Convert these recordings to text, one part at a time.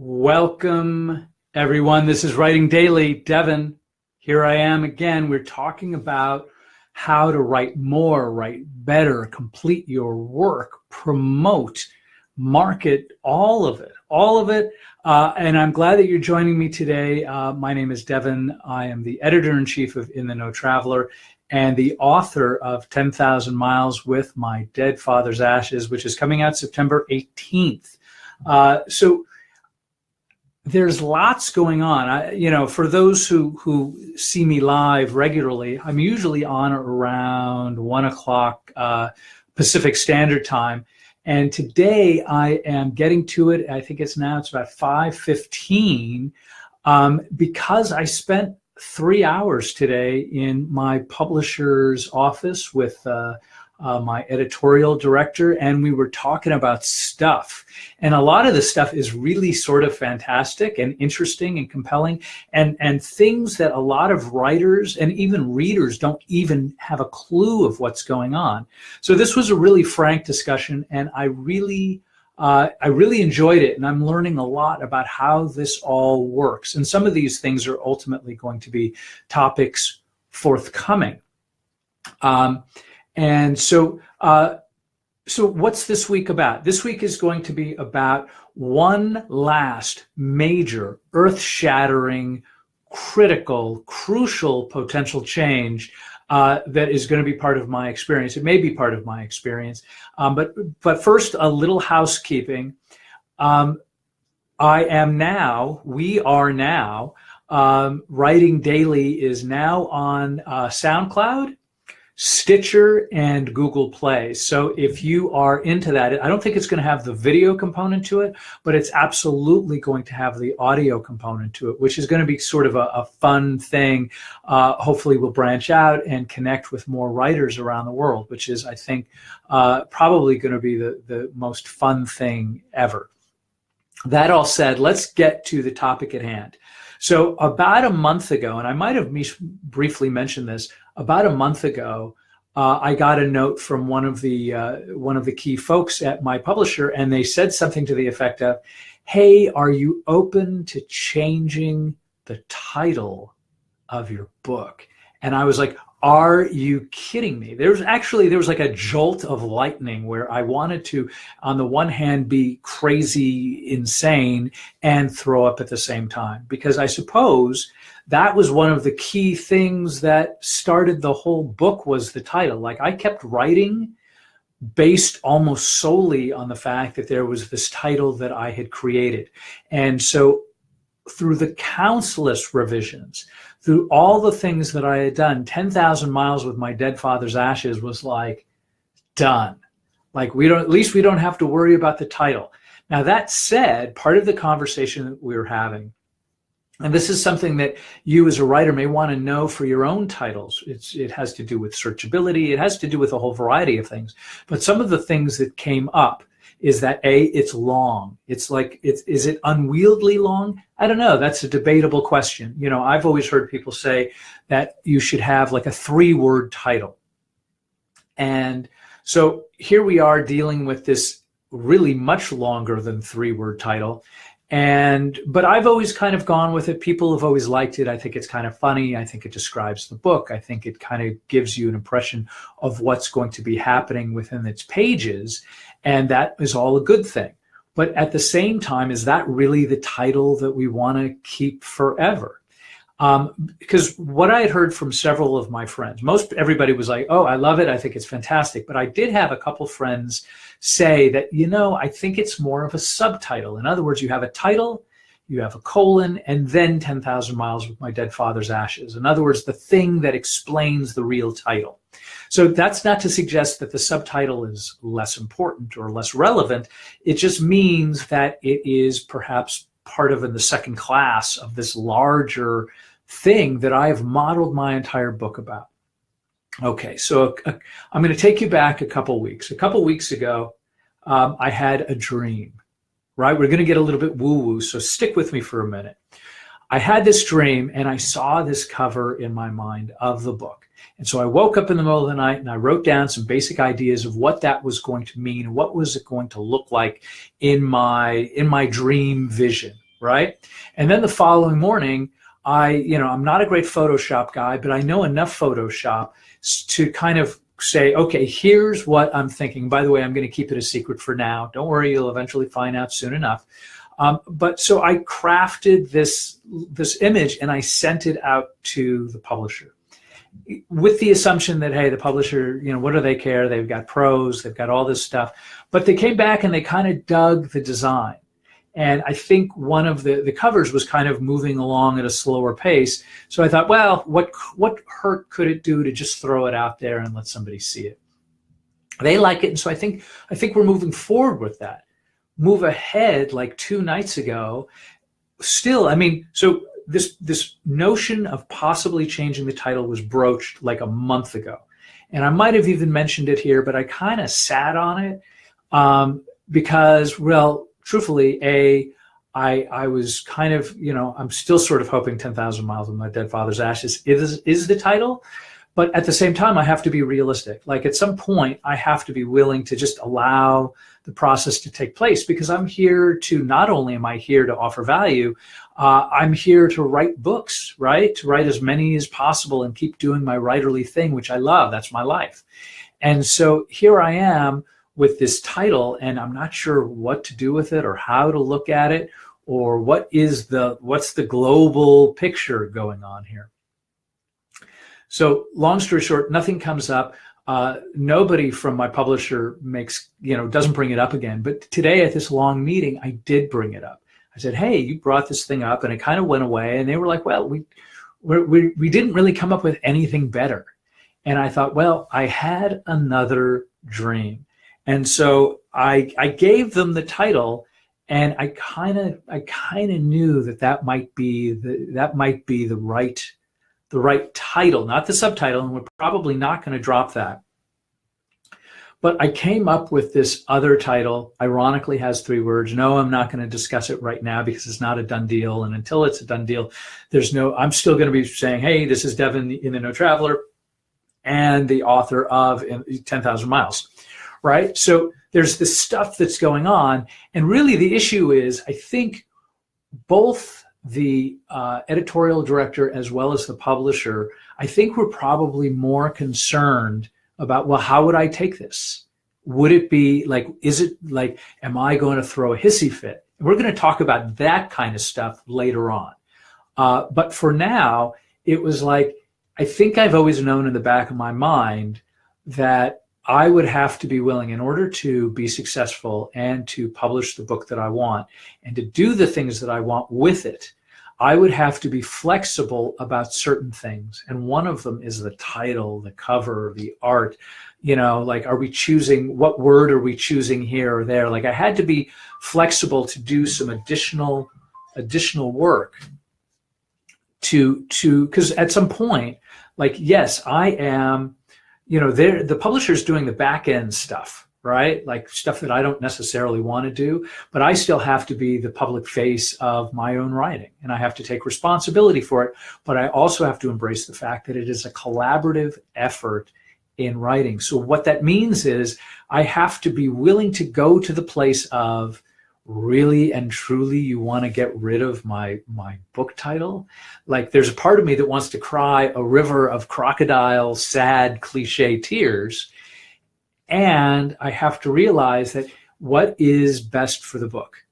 Welcome, everyone. This is Writing Daily. Devin, here I am again. We're talking about how to write more, write better, complete your work, promote, market, all of it. And I'm glad that you're joining me today. My name is Devin. I am the editor-in-chief of In the Know Traveler and the author of 10,000 Miles with My Dead Father's Ashes, which is coming out September 18th. So there's lots going on. For those who see me live regularly, I'm usually on around 1 o'clock Pacific Standard Time. And today I am getting to it. I think it's about 5:15 because I spent 3 hours today in my publisher's office with my editorial director, and we were talking about stuff. And a lot of the stuff is really sort of fantastic and interesting and compelling, and things that a lot of writers and even readers don't even have a clue of what's going on. So this was a really frank discussion, and I really enjoyed it, and I'm learning a lot about how this all works. And some of these things are ultimately going to be topics forthcoming. And so what's this week about? This week is going to be about one last major, earth-shattering, critical, crucial potential change that is going to be part of my experience. It may be part of my experience, but first, a little housekeeping. We are now, Writing Daily is now on SoundCloud, Stitcher, and Google Play. So if you are into that, I don't think it's going to have the video component to it, but it's absolutely going to have the audio component to it, which is going to be sort of a fun thing. Hopefully we'll branch out and connect with more writers around the world, which is, I think, probably going to be the most fun thing ever. That all said, let's get to the topic at hand. So about a month ago, and I might have briefly mentioned this, about a month ago, I got a note from one of the key folks at my publisher, and they said something to the effect of, "Hey, are you open to changing the title of your book?" And I was like, "Are you kidding me?" There was like a jolt of lightning where I wanted to, on the one hand, be crazy, insane, and throw up at the same time, because I suppose that was one of the key things that started the whole book, was the title. Like, I kept writing based almost solely on the fact that there was this title that I had created. And so through the countless revisions, through all the things that I had done, 10,000 Miles with My Dead Father's Ashes was like done. Like, at least we don't have to worry about the title. Now, that said, part of the conversation that we were having, and this is something that you as a writer may want to know for your own titles. It has to do with searchability. It has to do with a whole variety of things. But some of the things that came up is that it's long. Is it unwieldy long? I don't know. That's a debatable question. I've always heard people say that you should have like a 3-word title. And so here we are dealing with this really much longer than 3-word title. But I've always kind of gone with it. People have always liked it. I think it's kind of funny. I think it describes the book. I think it kind of gives you an impression of what's going to be happening within its pages. And that is all a good thing. But at the same time, is that really the title that we want to keep forever? Because what I had heard from several of my friends, everybody was like, "Oh, I love it. I think it's fantastic." But I did have a couple friends say that, I think it's more of a subtitle. In other words, you have a title, you have a colon, and then 10,000 Miles with My Dead Father's Ashes. In other words, the thing that explains the real title. So that's not to suggest that the subtitle is less important or less relevant. It just means that it is perhaps part of the second class of this larger thing that I have modeled my entire book about. Okay, so I'm going to take you back a couple weeks. A couple weeks ago, I had a dream, right? We're going to get a little bit woo-woo, so stick with me for a minute. I had this dream, and I saw this cover in my mind of the book. And so I woke up in the middle of the night, and I wrote down some basic ideas of what that was going to mean, and what was it going to look like in my dream vision. right? And then the following morning, I'm not a great Photoshop guy, but I know enough Photoshop to kind of say, okay, here's what I'm thinking. By the way, I'm going to keep it a secret for now. Don't worry, you'll eventually find out soon enough. But so I crafted this image and I sent it out to the publisher with the assumption that, hey, the publisher, what do they care? They've got pros, they've got all this stuff. But they came back and they kind of dug the design. And I think one of the covers was kind of moving along at a slower pace. So I thought, well, what hurt could it do to just throw it out there and let somebody see it? They like it. And so I think we're moving forward with that. Move ahead, like 2 nights ago, still, so this notion of possibly changing the title was broached like a month ago. And I might have even mentioned it here, but I kind of sat on it because, well, truthfully, I was kind of, I'm still sort of hoping 10,000 Miles of My Dead Father's Ashes is the title. But at the same time, I have to be realistic. Like at some point, I have to be willing to just allow the process to take place, because I'm here to, not only am I here to offer value, I'm here to write books, right? To write as many as possible and keep doing my writerly thing, which I love. That's my life. And so here I am with this title, and I'm not sure what to do with it or how to look at it, or what's the global picture going on here. So long story short, nothing comes up. Nobody from my publisher doesn't bring it up again. But today at this long meeting, I did bring it up. I said, hey, you brought this thing up, and it kind of went away. And they were like, well, we didn't really come up with anything better. And I thought, well, I had another dream. And so I gave them the title, and I kind of knew that might be the right title, not the subtitle, and we're probably not going to drop that. But I came up with this other title, ironically has 3 words. No, I'm not going to discuss it right now because it's not a done deal. And until it's a done deal, I'm still going to be saying, hey, this is Devin in the No Traveler and the author of 10,000 Miles, right? So there's this stuff that's going on. And really the issue is, I think both the editorial director as well as the publisher, I think we're probably more concerned about, well, how would I take this? Would it be like, is it like, am I going to throw a hissy fit? We're going to talk about that kind of stuff later on. But for now, it was like, I think I've always known in the back of my mind that I would have to be willing, in order to be successful and to publish the book that I want and to do the things that I want with it, I would have to be flexible about certain things. And one of them is the title, the cover, the art, like, what word are we choosing here or there? Like, I had to be flexible to do some additional work because at some point, like, yes, I am, the publisher's doing the back end stuff, right? Like stuff that I don't necessarily want to do, but I still have to be the public face of my own writing, and I have to take responsibility for it. But I also have to embrace the fact that it is a collaborative effort in writing. So what that means is I have to be willing to go to the place of, really and truly, you want to get rid of my book title? Like, there's a part of me that wants to cry a river of crocodile, sad, cliche tears. And I have to realize that what is best for the book?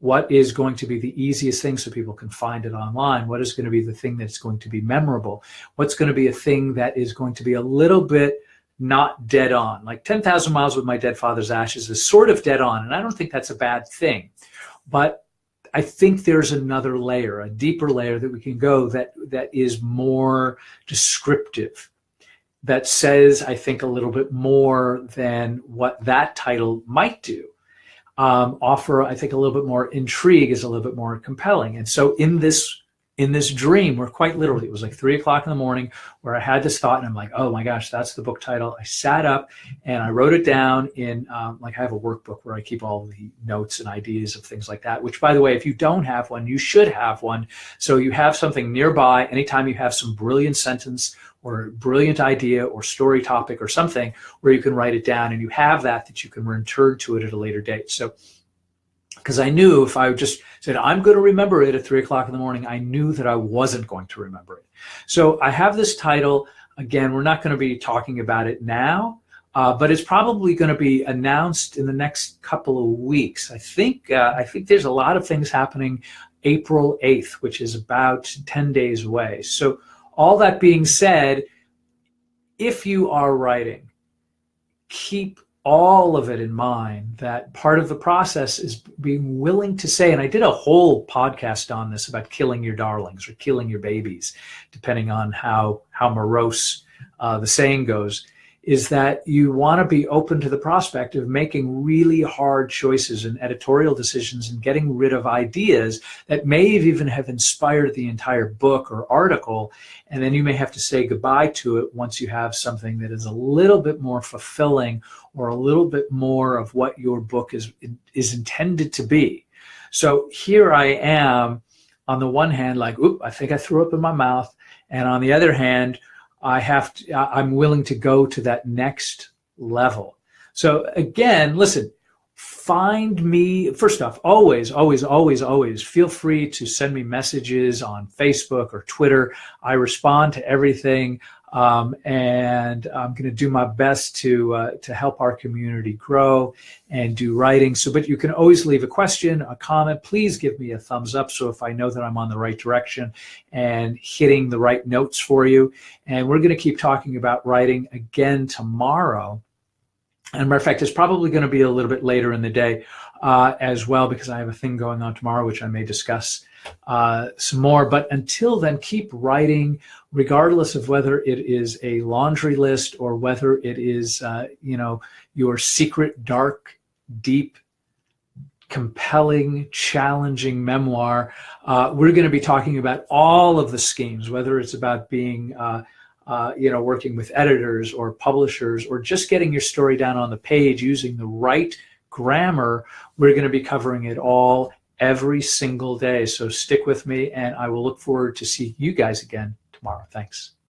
What is going to be the easiest thing so people can find it online? What is going to be the thing that's going to be memorable? What's going to be a thing that is going to be a little bit not dead on? Like 10,000 Miles with My Dead Father's Ashes is sort of dead on, and I don't think that's a bad thing. But I think there's another layer, a deeper layer that we can go that is more descriptive, that says, I think, a little bit more than what that title might do. Offer, I think, a little bit more intrigue, is a little bit more compelling. And so in this dream, where quite literally it was like 3 o'clock in the morning, where I had this thought, and I'm like, oh my gosh, that's the book title. I sat up and I wrote it down in, like, I have a workbook where I keep all the notes and ideas of things like that, which, by the way, if you don't have one, you should have one. So you have something nearby anytime you have some brilliant sentence or brilliant idea or story topic or something, where you can write it down, and you have that you can return to it at a later date. So because I knew if I just said, I'm going to remember it at 3 o'clock in the morning, I knew that I wasn't going to remember it. So I have this title. Again, we're not going to be talking about it now, but it's probably going to be announced in the next couple of weeks. I think there's a lot of things happening April 8th, which is about 10 days away. So all that being said, if you are writing, keep all of it in mind, that part of the process is being willing to say, and I did a whole podcast on this about killing your darlings or killing your babies, depending on how morose the saying goes, is that you want to be open to the prospect of making really hard choices and editorial decisions and getting rid of ideas that may even have inspired the entire book or article. And then you may have to say goodbye to it once you have something that is a little bit more fulfilling or a little bit more of what your book is intended to be. So here I am, on the one hand, like, oop, I think I threw up in my mouth. And on the other hand, I'm willing to go to that next level. So again, listen, find me, first off, always feel free to send me messages on Facebook or Twitter. I respond to everything. And I'm going to do my best to help our community grow and do writing. So, but you can always leave a question, a comment. Please give me a thumbs up so if I know that I'm on the right direction and hitting the right notes for you. And we're going to keep talking about writing again tomorrow. And matter of fact, it's probably going to be a little bit later in the day as well, because I have a thing going on tomorrow, which I may discuss some more. But until then, keep writing, regardless of whether it is a laundry list or whether it is, your secret, dark, deep, compelling, challenging memoir. We're going to be talking about all of the schemes, whether it's about being working with editors or publishers or just getting your story down on the page using the right grammar. We're going to be covering it all every single day. So stick with me, and I will look forward to seeing you guys again tomorrow. Thanks.